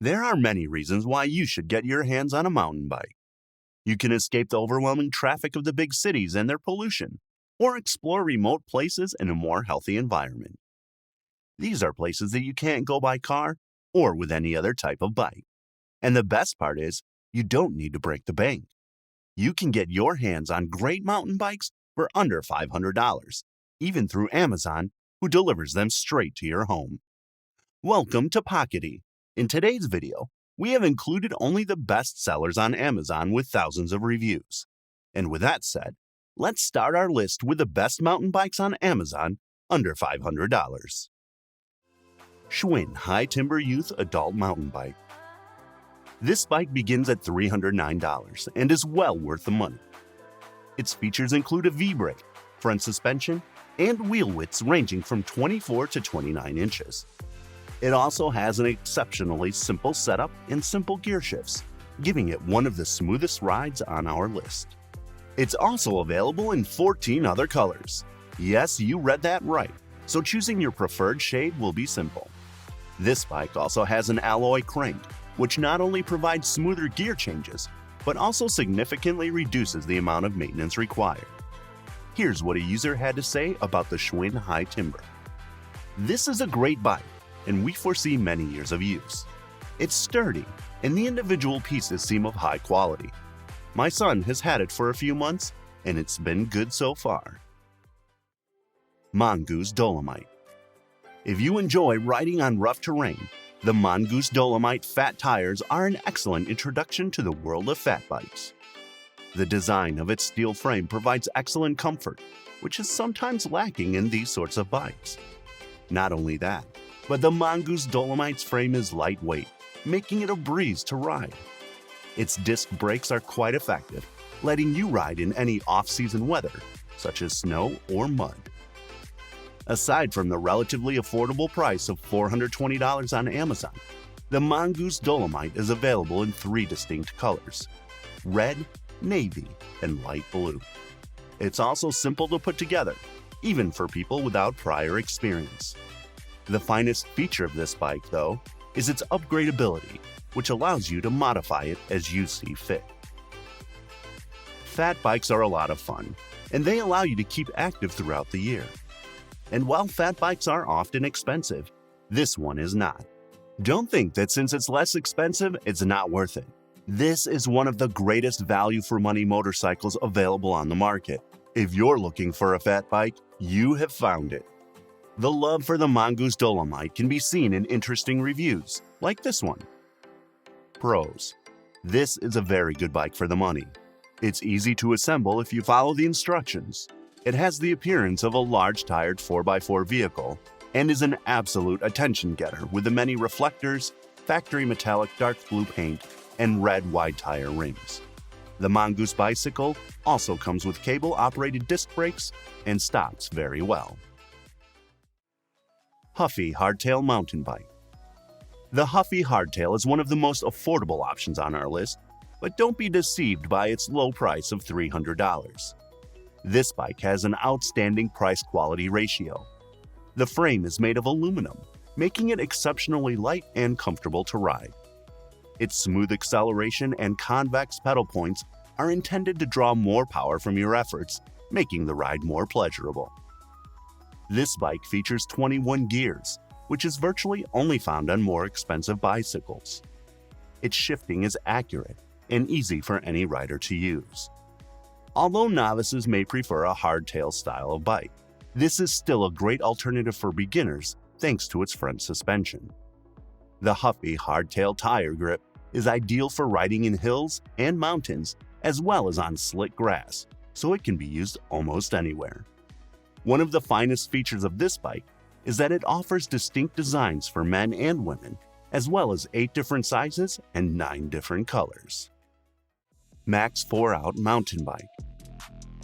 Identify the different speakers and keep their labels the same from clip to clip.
Speaker 1: There are many reasons why you should get your hands on a mountain bike. You can escape the overwhelming traffic of the big cities and their pollution, or explore remote places in a more healthy environment. These are places that you can't go by car or with any other type of bike. And the best part is, you don't need to break the bank. You can get your hands on great mountain bikes for under $500, even through Amazon, who delivers them straight to your home. Welcome to Pockety. In today's video, we have included only the best sellers on Amazon with thousands of reviews. And with that said, let's start our list with the best mountain bikes on Amazon under $500. Schwinn High Timber Youth Adult Mountain Bike. This bike begins at $309 and is well worth the money. Its features include a V-brake, front suspension, and wheel widths ranging from 24 to 29 inches. It also has an exceptionally simple setup and simple gear shifts, giving it one of the smoothest rides on our list. It's also available in 14 other colors. Yes, you read that right, so choosing your preferred shade will be simple. This bike also has an alloy crank, which not only provides smoother gear changes, but also significantly reduces the amount of maintenance required. Here's what a user had to say about the Schwinn High Timber. This is a great bike, and we foresee many years of use. It's sturdy, and the individual pieces seem of high quality. My son has had it for a few months, and it's been good so far. Mongoose Dolomite. If you enjoy riding on rough terrain, the Mongoose Dolomite fat tires are an excellent introduction to the world of fat bikes. The design of its steel frame provides excellent comfort, which is sometimes lacking in these sorts of bikes. Not only that, but the Mongoose Dolomite's frame is lightweight, making it a breeze to ride. Its disc brakes are quite effective, letting you ride in any off-season weather, such as snow or mud. Aside from the relatively affordable price of $420 on Amazon, the Mongoose Dolomite is available in 3 distinct colors: red, navy, and light blue. It's also simple to put together, even for people without prior experience. The finest feature of this bike, though, is its upgradability, which allows you to modify it as you see fit. Fat bikes are a lot of fun, and they allow you to keep active throughout the year. And while fat bikes are often expensive, this one is not. Don't think that since it's less expensive, it's not worth it. This is one of the greatest value for money motorcycles available on the market. If you're looking for a fat bike, you have found it. The love for the Mongoose Dolomite can be seen in interesting reviews, like this one. Pros. This is a very good bike for the money. It's easy to assemble if you follow the instructions. It has the appearance of a large-tired 4x4 vehicle and is an absolute attention-getter with the many reflectors, factory metallic dark blue paint, and red wide tire rims. The Mongoose bicycle also comes with cable-operated disc brakes and stops very well. Huffy Hardtail Mountain Bike. The Huffy Hardtail is one of the most affordable options on our list, but don't be deceived by its low price of $300. This bike has an outstanding price-quality ratio. The frame is made of aluminum, making it exceptionally light and comfortable to ride. Its smooth acceleration and convex pedal points are intended to draw more power from your efforts, making the ride more pleasurable. This bike features 21 gears, which is virtually only found on more expensive bicycles. Its shifting is accurate and easy for any rider to use. Although novices may prefer a hardtail style of bike, this is still a great alternative for beginners thanks to its front suspension. The Huffy Hardtail tire grip is ideal for riding in hills and mountains as well as on slick grass, so it can be used almost anywhere. One of the finest features of this bike is that it offers distinct designs for men and women, as well as 8 different sizes and 9 different colors. Max 4-Out Mountain Bike.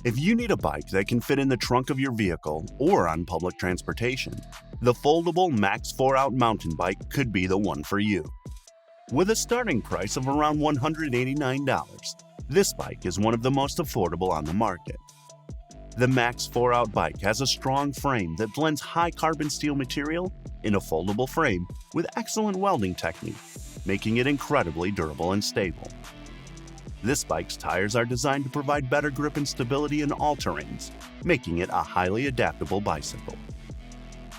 Speaker 1: If you need a bike that can fit in the trunk of your vehicle or on public transportation, the foldable Max 4-Out mountain bike could be the one for you. With a starting price of around $189, this bike is one of the most affordable on the market. The Max 4-Out bike has a strong frame that blends high carbon steel material in a foldable frame with excellent welding technique, making it incredibly durable and stable. This bike's tires are designed to provide better grip and stability in all terrains, making it a highly adaptable bicycle.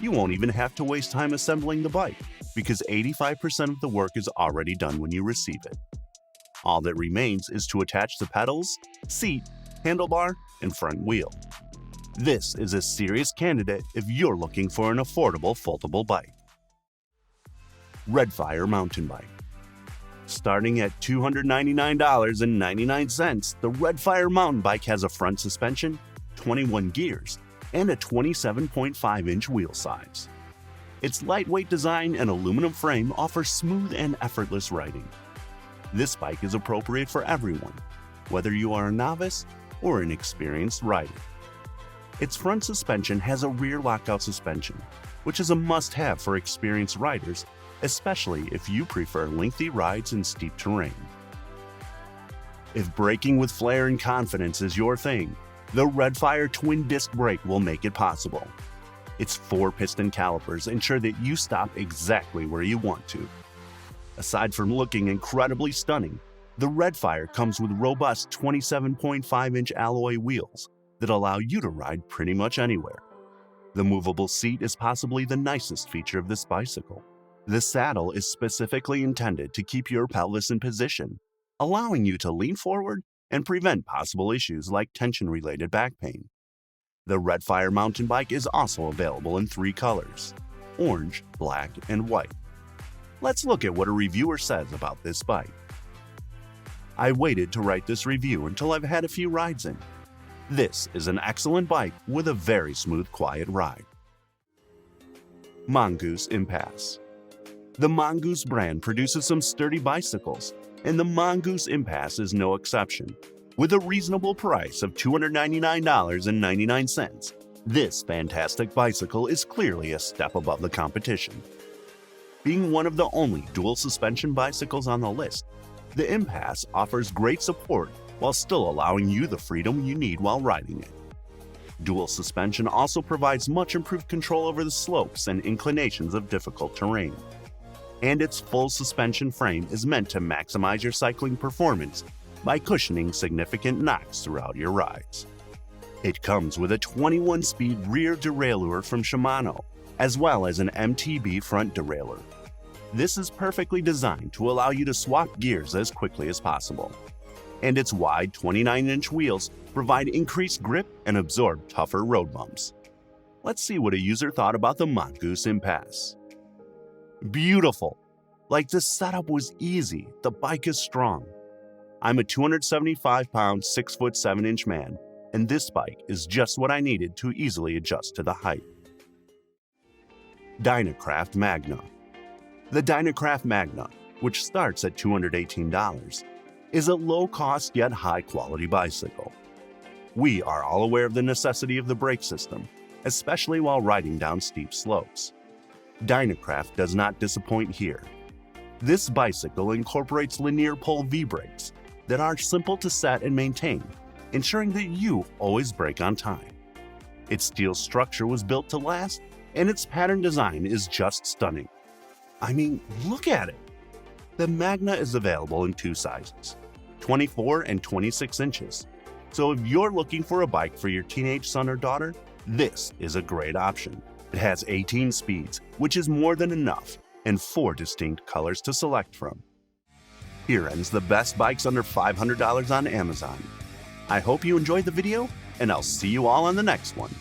Speaker 1: You won't even have to waste time assembling the bike, because 85% of the work is already done when you receive it. All that remains is to attach the pedals, seat, handlebar, and front wheel. This is a serious candidate if you're looking for an affordable foldable bike. Redfire mountain bike. Starting at $299.99, the Redfire mountain bike has a front suspension, 21 gears, and a 27.5-inch wheel size. Its lightweight design and aluminum frame offer smooth and effortless riding. This bike is appropriate for everyone, whether you are a novice or an experienced rider. Its front suspension has a rear lockout suspension, which is a must-have for experienced riders, especially if you prefer lengthy rides in steep terrain. If braking with flair and confidence is your thing, the Redfire twin disc brake will make it possible. Its 4-piston calipers ensure that you stop exactly where you want to. Aside from looking incredibly stunning, the Redfire comes with robust 27.5-inch alloy wheels that allow you to ride pretty much anywhere. The movable seat is possibly the nicest feature of this bicycle. The saddle is specifically intended to keep your pelvis in position, allowing you to lean forward and prevent possible issues like tension-related back pain. The Redfire mountain bike is also available in 3 colors: orange, black, and white. Let's look at what a reviewer says about this bike. I waited to write this review until I've had a few rides in. This is an excellent bike with a very smooth, quiet ride. Mongoose Impasse. The Mongoose brand produces some sturdy bicycles, and the Mongoose Impasse is no exception. With a reasonable price of $299.99, this fantastic bicycle is clearly a step above the competition. Being one of the only dual suspension bicycles on the list, the Impasse offers great support while still allowing you the freedom you need while riding it. Dual suspension also provides much improved control over the slopes and inclinations of difficult terrain. And its full suspension frame is meant to maximize your cycling performance by cushioning significant knocks throughout your rides. It comes with a 21-speed rear derailleur from Shimano, as well as an MTB front derailleur. This is perfectly designed to allow you to swap gears as quickly as possible. And its wide 29-inch wheels provide increased grip and absorb tougher road bumps. Let's see what a user thought about the Mongoose Impasse. Beautiful. Like, the setup was easy, the bike is strong. I'm a 275-pound, 6'7" man, and this bike is just what I needed to easily adjust to the height. Dynacraft Magna. The Dynacraft Magna, which starts at $218, is a low-cost yet high-quality bicycle. We are all aware of the necessity of the brake system, especially while riding down steep slopes. Dynacraft does not disappoint here. This bicycle incorporates linear pull V-brakes that are simple to set and maintain, ensuring that you always brake on time. Its steel structure was built to last, and its pattern design is just stunning. I mean, look at it! The Magna is available in 2 sizes, 24 and 26 inches. So if you're looking for a bike for your teenage son or daughter, this is a great option. It has 18 speeds, which is more than enough, and 4 distinct colors to select from. Here ends the best bikes under $500 on Amazon. I hope you enjoyed the video, and I'll see you all on the next one.